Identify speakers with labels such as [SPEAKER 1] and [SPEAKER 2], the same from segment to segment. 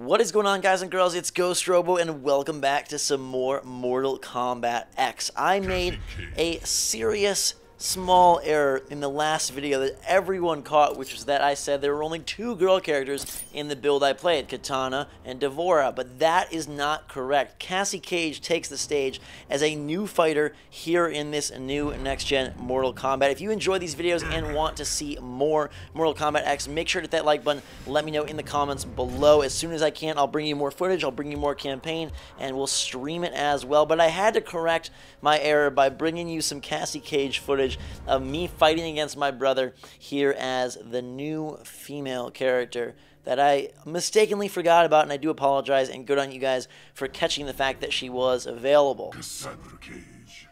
[SPEAKER 1] What is going on, guys and girls? It's Ghost Robo, and welcome back to some more Mortal Kombat X. I made a serious small error in the last video that everyone caught, which was that I said there were only 2 girl characters in the build I played, Kitana and D'Vorah, but that is not correct. Cassie Cage takes the stage as a new fighter here in this new next-gen Mortal Kombat. If you enjoy these videos and want to see more Mortal Kombat X, make sure to hit that like button. Let me know in the comments below. As soon as I can, I'll bring you more footage, I'll bring you more campaign, and we'll stream it as well. But I had to correct my error by bringing you some Cassie Cage footage of me fighting against my brother here as the new female character that I mistakenly forgot about, and I do apologize, and good on you guys for catching the fact that she was available.
[SPEAKER 2] Cassandra Cage.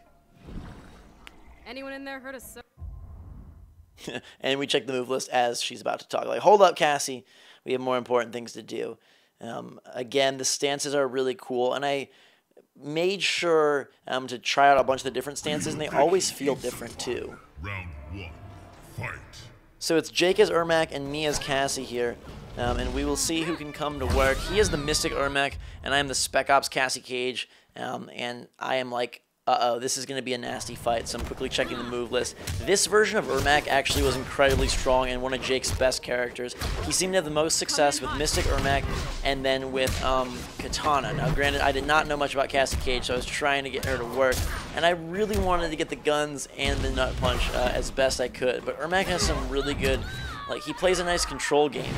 [SPEAKER 3] Anyone in there heard of
[SPEAKER 1] And we check the move list as she's about to talk. Like, hold up, Cassie. We have more important things to do. Again, the stances are really cool, and I made sure to try out a bunch of the different stances, and they always feel different too.
[SPEAKER 2] Round 1, fight.
[SPEAKER 1] So it's Jake as Ermac and me as Cassie here, and we will see who can come to work. He is the Mystic Ermac, and I am the Spec Ops Cassie Cage, and I am like, uh-oh, this is going to be a nasty fight, so I'm quickly checking the move list. This version of Ermac actually was incredibly strong and one of Jake's best characters. He seemed to have the most success with Mystic Ermac and then with Kitana. Now, granted, I did not know much about Cassie Cage, so I was trying to get her to work, and I really wanted to get the guns and the nut punch as best I could. But Ermac has some really good, like, he plays a nice control game.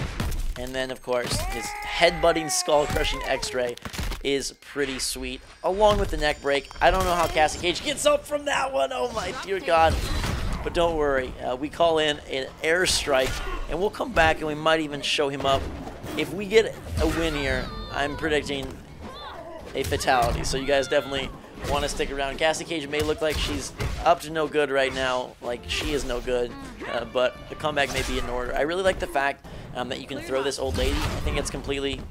[SPEAKER 1] And then, of course, his head-butting, skull-crushing X-ray is pretty sweet, along with the neck break. I don't know how Cassie Cage gets up from that one. Oh, my dear God. But don't worry. We call in an airstrike, and we'll come back, and we might even show him up. If we get a win here, I'm predicting a fatality. So you guys definitely want to stick around. Cassie Cage may look like she's up to no good right now. Like, she is no good. But the comeback may be in order. I really like the fact that you can throw this old lady. I think it's completely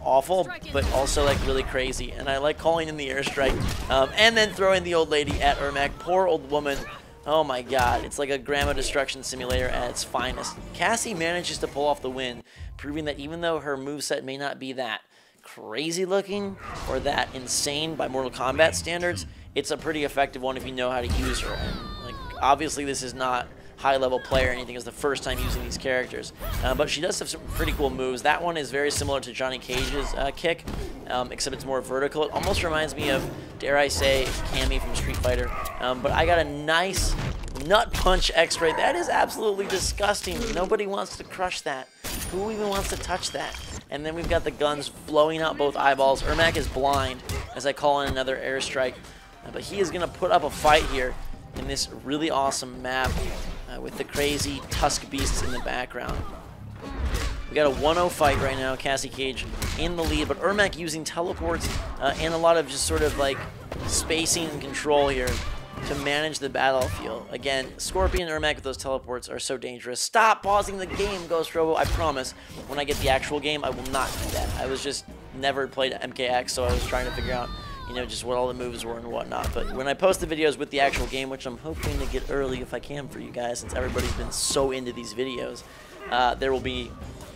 [SPEAKER 1] awful, but also like really crazy. And I like calling in the airstrike and then throwing the old lady at Ermac. Poor old woman. Oh my God, it's like a Grandma Destruction Simulator at its finest. Cassie manages to pull off the win, proving that even though her moveset may not be that crazy looking or that insane by Mortal Kombat standards, it's a pretty effective one if you know how to use her. And like, obviously this is not high-level player or anything. It's the first time using these characters. But she does have some pretty cool moves. That one is very similar to Johnny Cage's kick, except it's more vertical. It almost reminds me of, dare I say, Cammy from Street Fighter. But I got a nice nut punch X-ray. That is absolutely disgusting. Nobody wants to crush that. Who even wants to touch that? And then we've got the guns blowing out both eyeballs. Ermac is blind as I call in another airstrike. But he is going to put up a fight here in this really awesome map with the crazy tusk beasts in the background. We got a 1-0 fight right now. Cassie Cage in the lead, but Ermac using teleports and a lot of just sort of like spacing and control here to manage the battlefield. Again, Scorpion and Ermac with those teleports are so dangerous. Stop pausing the game, Ghost Robo. I promise, when I get the actual game, I will not do that. I was just never played MKX, so I was trying to figure out, you know, just what all the moves were and whatnot. But when I post the videos with the actual game, which I'm hoping to get early if I can for you guys, since everybody's been so into these videos, there will be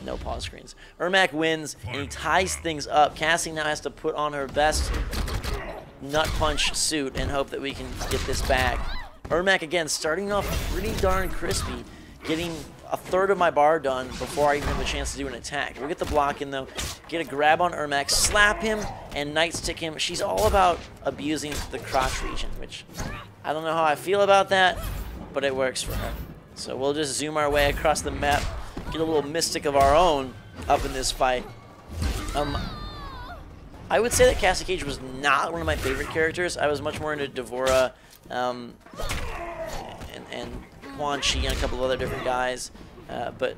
[SPEAKER 1] no pause screens. Ermac wins, and he ties things up. Cassie now has to put on her best nut punch suit and hope that we can get this back. Ermac, again, starting off pretty darn crispy, getting a third of my bar done before I even have a chance to do an attack. We'll get the block in, though, get a grab on Ermac, slap him, and nightstick him. She's all about abusing the crotch region, which I don't know how I feel about that, but it works for her. So we'll just zoom our way across the map, get a little mystic of our own up in this fight. I would say that Cassie Cage was not one of my favorite characters. I was much more into D'Vorah and Quan Chi and a couple of other different guys. But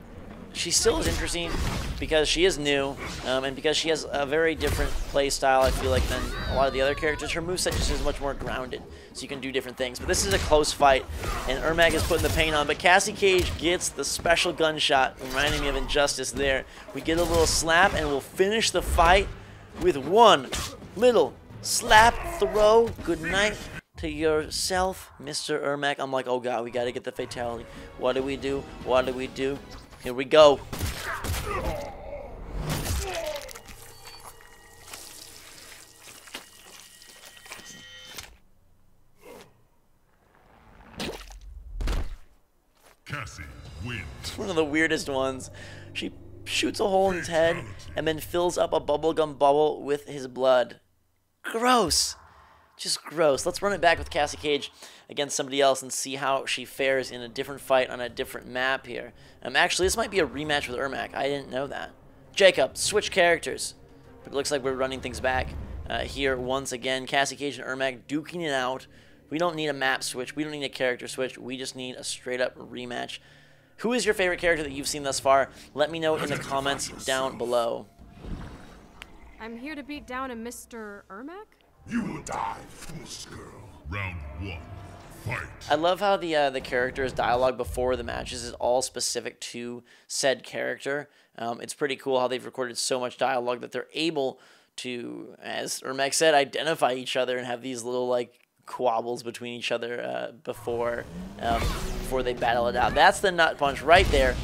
[SPEAKER 1] she still is interesting because she is new and because she has a very different play style, I feel like, than a lot of the other characters. Her moveset just is much more grounded, so you can do different things. But this is a close fight, and Ermac is putting the paint on. But Cassie Cage gets the special gunshot, reminding me of Injustice there. We get a little slap, and we'll finish the fight with one little slap throw. Good night to yourself, Mr. Ermac. I'm like, oh God, we got to get the fatality. What do we do? What do we do? Here we go.
[SPEAKER 2] wins.
[SPEAKER 1] It's one of the weirdest ones. She shoots a hole in his head and then fills up a bubblegum bubble with his blood. Gross. Just gross. Let's run it back with Cassie Cage against somebody else and see how she fares in a different fight on a different map here. Actually, this might be a rematch with Ermac. I didn't know that. Jacob, switch characters. But it looks like we're running things back here once again. Cassie Cage and Ermac duking it out. We don't need a map switch. We don't need a character switch. We just need a straight-up rematch. Who is your favorite character that you've seen thus far? Let me know in the comments down below.
[SPEAKER 3] I'm here to beat down a Mr. Ermac?
[SPEAKER 2] You will die, foolish girl. Round 1, fight.
[SPEAKER 1] I love how the character's dialogue before the matches is all specific to said character. It's pretty cool how they've recorded so much dialogue that they're able to, as Ermac said, identify each other and have these little like quabbles between each other before they battle it out. That's the nut punch right there.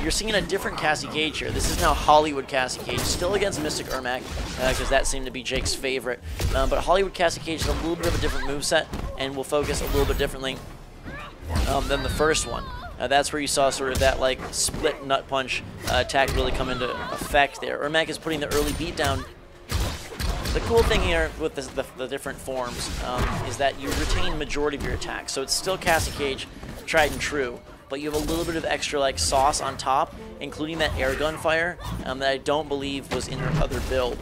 [SPEAKER 1] You're seeing a different Cassie Cage here. This is now Hollywood Cassie Cage, still against Mystic Ermac, because that seemed to be Jake's favorite. But Hollywood Cassie Cage is a little bit of a different moveset, and will focus a little bit differently than the first one. That's where you saw sort of that like split nut punch attack really come into effect there. Ermac is putting the early beatdown. The cool thing here with the different forms is that you retain majority of your attacks. So it's still Cassie Cage, tried and true, but you have a little bit of extra like sauce on top, including that air gun fire that I don't believe was in her other build.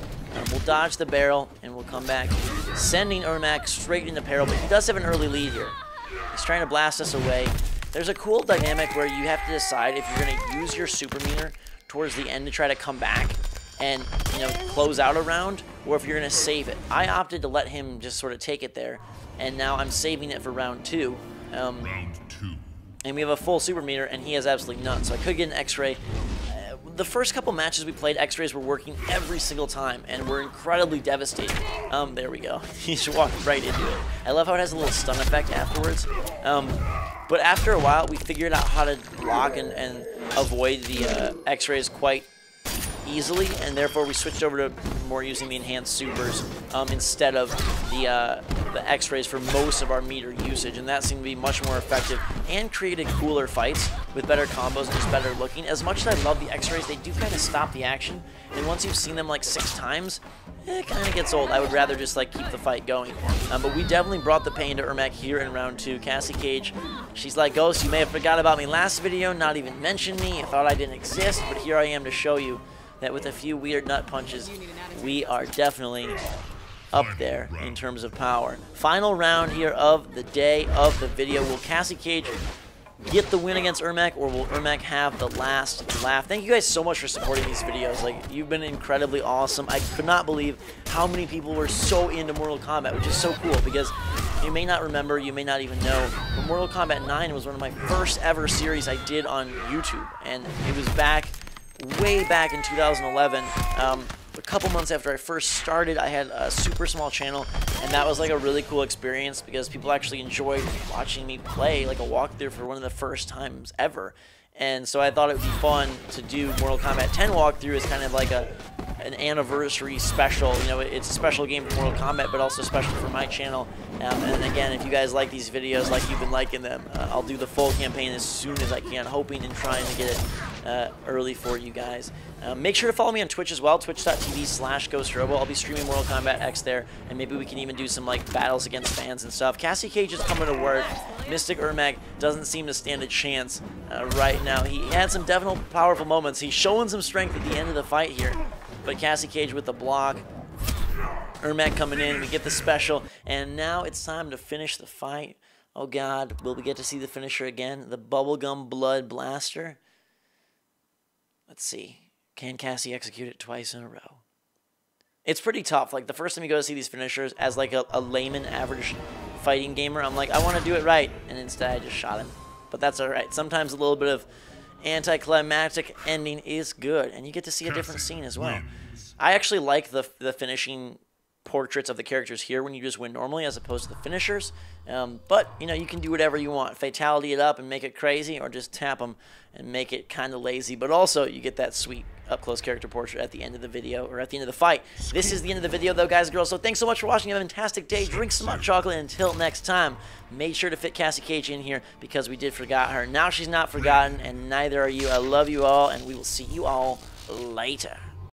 [SPEAKER 1] We'll dodge the barrel and we'll come back, sending Ermac straight into peril, but he does have an early lead here. He's trying to blast us away. There's a cool dynamic where you have to decide if you're going to use your super meter towards the end to try to come back and, you know, close out a round, or if you're going to save it. I opted to let him just sort of take it there, and now I'm saving it for round 2.
[SPEAKER 2] Round 2.
[SPEAKER 1] And we have a full super meter, and he has absolutely none, so I could get an X-ray. The first couple matches we played, X-rays were working every single time, and were incredibly devastating. There we go. He just walked right into it. I love how it has a little stun effect afterwards. But after a while, we figured out how to block and avoid the X-rays quite easily, and therefore we switched over to more using the enhanced supers instead of the X-rays for most of our meter usage, and that seemed to be much more effective and created cooler fights with better combos and just better looking. As much as I love the X-rays, they do kind of stop the action, and once you've seen them like 6 times, it kind of gets old. I would rather just like keep the fight going. But we definitely brought the pain to Ermac here in round 2. Cassie Cage, she's like, Ghost, you may have forgot about me last video, not even mentioned me, I thought I didn't exist, but here I am to show you that with a few weird nut punches, we are definitely up there in terms of power. Final round here of the day of the video. Will Cassie Cage get the win against Ermac, or will Ermac have the last laugh? Thank you guys so much for supporting these videos. Like, you've been incredibly awesome. I could not believe how many people were so into Mortal Kombat, which is so cool, because you may not remember, you may not even know, but Mortal Kombat 9 was one of my first ever series I did on YouTube, and it was way back in 2011. A couple months after I first started, I had a super small channel, and that was like a really cool experience because people actually enjoyed watching me play like a walkthrough for one of the first times ever. And so I thought it would be fun to do Mortal Kombat 10 walkthrough as kind of like an anniversary special. You know, it's a special game for Mortal Kombat, but also special for my channel. And again, if you guys like these videos like you've been liking them, I'll do the full campaign as soon as I can, hoping and trying to get it early for you guys. Make sure to follow me on Twitch as well, twitch.tv/GhostRobo. I'll be streaming Mortal Kombat X there, and maybe we can even do some like battles against fans and stuff. Cassie Cage is coming to work. Mystic Ermac doesn't seem to stand a chance right now. He had some definite powerful moments. He's showing some strength at the end of the fight here, but Cassie Cage with the block. Ermac coming in, we get the special, and now it's time to finish the fight. Oh God, will we get to see the finisher again? The bubblegum blood blaster. Let's see. Can Cassie execute it twice in a row? It's pretty tough. Like, the first time you go to see these finishers, as like a layman average fighting gamer, I'm like, I want to do it right, and instead I just shot him. But that's alright. Sometimes a little bit of anticlimactic ending is good, and you get to see a different scene as well. I actually like the finishing portraits of the characters here when you just win normally as opposed to the finishers. But, you know, you can do whatever you want. Fatality it up and make it crazy, or just tap them and make it kind of lazy. But also, you get that sweet up-close character portrait at the end of the video, or at the end of the fight. This is the end of the video, though, guys and girls. So thanks so much for watching. Have a fantastic day. Drink some hot chocolate. Until next time, make sure to fit Cassie Cage in here because we did forget her. Now she's not forgotten, and neither are you. I love you all, and we will see you all later.